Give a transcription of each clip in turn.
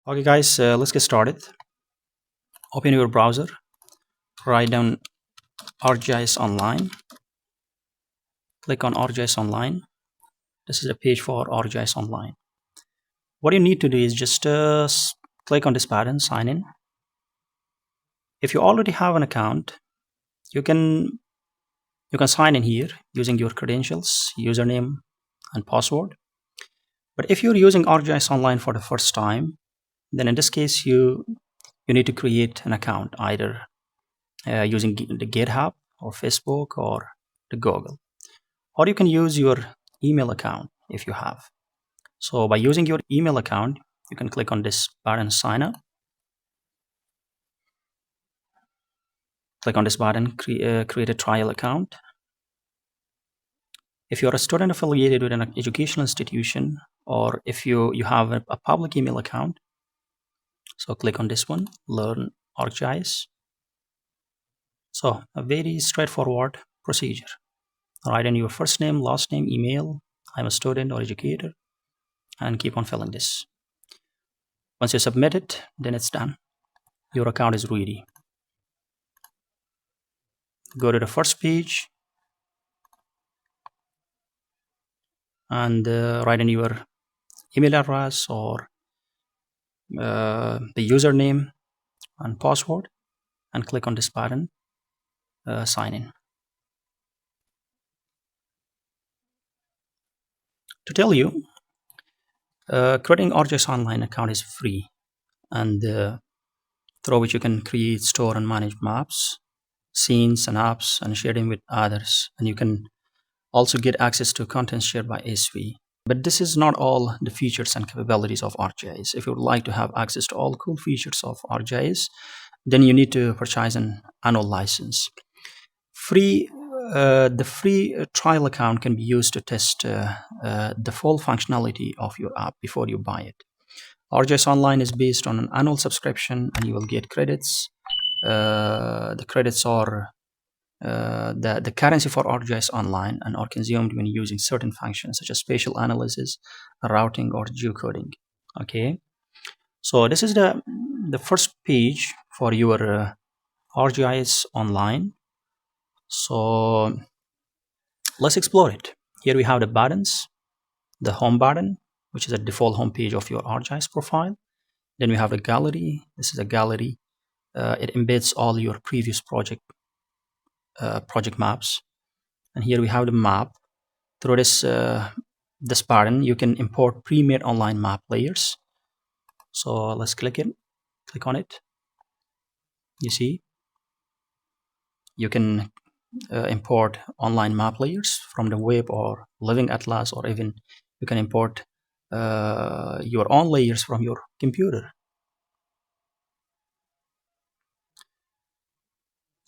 Okay guys, let's get started. Open your browser, write down ArcGIS Online, click on ArcGIS Online. This is a page for ArcGIS Online. What you need to do is just click on this button, sign in. If you already have an account, you can sign in here using your credentials, username and password. But if you're using ArcGIS Online for the first time, then in this case you need to create an account either using the GitHub or Facebook or the Google. Or you can use your email account if you have. So by using your email account, you can click on this button, sign up. Click on this button, create a trial account. If you're a student affiliated with an educational institution, or if you have a public email account, so click on this one, learn ArcGIS. So a very straightforward procedure. Write in your first name, last name, email, I'm a student or educator, and keep on filling this. Once you submit it, then it's done. Your account is ready. Go to the first page and write in your email address or the username and password and click on this button, sign in. To tell you, creating ArcGIS Online account is free, and through which you can create, store and manage maps, scenes and apps and share them with others, and you can also get access to content shared by ASV. But this is not all the features and capabilities of ArcGIS. If you would like to have access to all cool features of ArcGIS, then you need to purchase an annual license. The free trial account can be used to test the full functionality of your app before you buy it. ArcGIS Online is based on an annual subscription, and you will get credits. The credits are the currency for ArcGIS Online and are consumed when using certain functions such as spatial analysis, routing, or geocoding. Okay, so this is the first page for your ArcGIS Online. So let's explore it. Here we have the buttons, the home button, which is a default home page of your ArcGIS profile. Then we have the gallery. This is a gallery. It embeds all your previous project maps. And here we have the map. Through this button, you can import pre-made online map layers. So let's click on it. You see, you can import online map layers from the web or Living Atlas, or even you can import your own layers from your computer.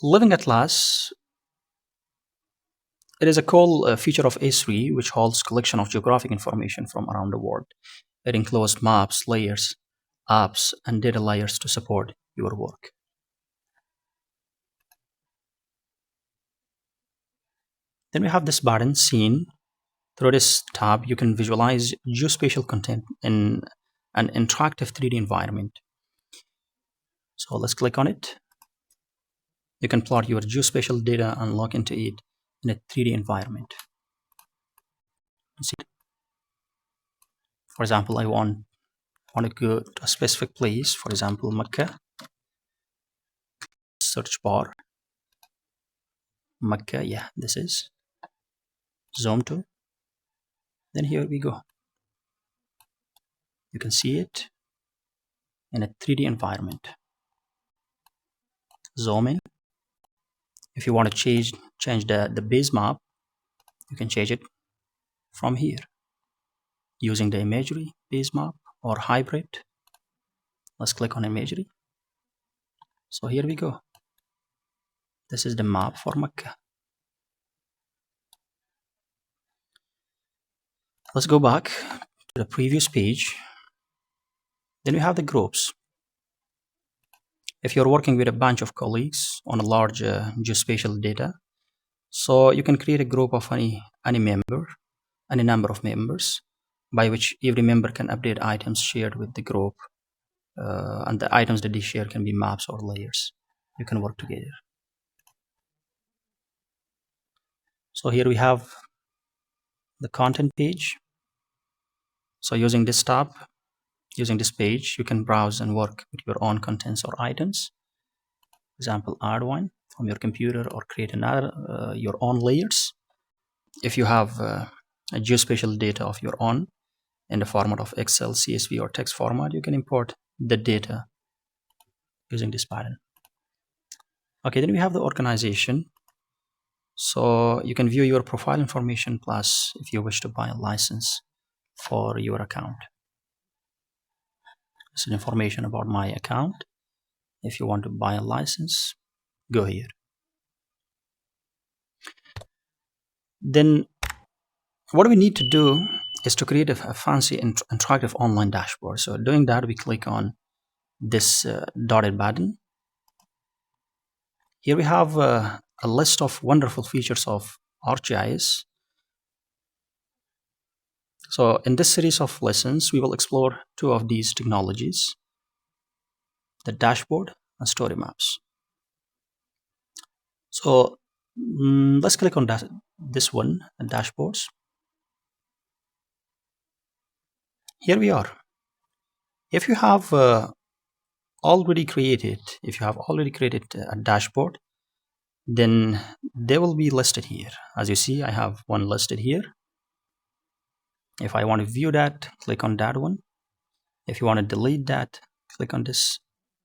Living Atlas, it is a cool feature of A3 which holds collection of geographic information from around the world. It includes maps, layers, apps, and data layers to support your work. Then we have this button, Scene. Through this tab, you can visualize geospatial content in an interactive 3D environment. So let's click on it. You can plot your geospatial data and log into it in a 3D environment. See, for example, I want to go to a specific place, for example, Mecca. Search bar, Mecca, yeah, this is. Zoom to. Then here we go. You can see it in a 3D environment. Zoom in. If you want to change the base map, you can change it from here using the imagery base map or hybrid. Let's click on imagery. So here we go. This is the map for Mecca. Let's go back to the previous page. Then we have the groups. If you're working with a bunch of colleagues on a large geospatial data, so you can create a group of any number of members, by which every member can update items shared with the group. and the items that they share can be maps or layers. You can work together. So here we have the content page. So using this tab, using this page, you can browse and work with your own contents or items. For example, add one from your computer or create another your own layers. If you have a geospatial data of your own in the format of Excel, CSV, or text format, you can import the data using this pattern. Okay, then we have the organization. So you can view your profile information, plus if you wish to buy a license for your account. This is information about my account. If you want to buy a license, go here. Then what we need to do is to create a fancy interactive online dashboard. So doing that, we click on this dotted button. Here we have a list of wonderful features of ArcGIS. So in this series of lessons, we will explore two of these technologies, the dashboard and story maps. So let's click on this one, the dashboards. Here we are. If you have already created a dashboard, then they will be listed here. As you see, I have one listed here. If I want to view that, click on that one. If you want to delete that, click on this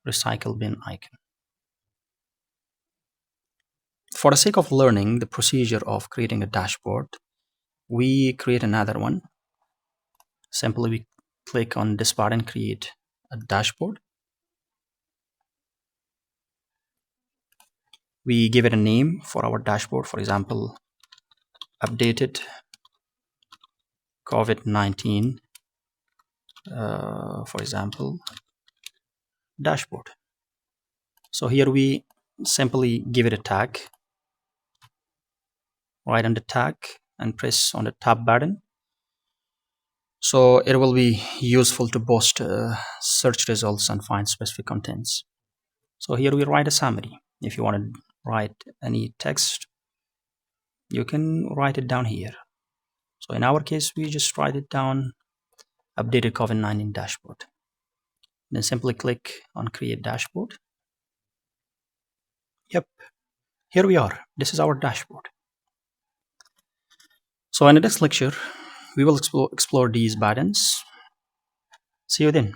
recycle bin icon. For the sake of learning the procedure of creating a dashboard, we create another one. Simply we click on this button, create a dashboard. We give it a name for our dashboard, for example, updated COVID-19, for example, dashboard. So here we simply give it a tag, right on the tag, and press on the tab button. So it will be useful to boost search results and find specific contents. So here we write a summary. If you want to write any text, you can write it down here. So in our case, we just write it down, updated COVID-19 dashboard. Then simply click on create dashboard. Yep, here we are. This is our dashboard. So in the next lecture, we will explore these buttons. See you then.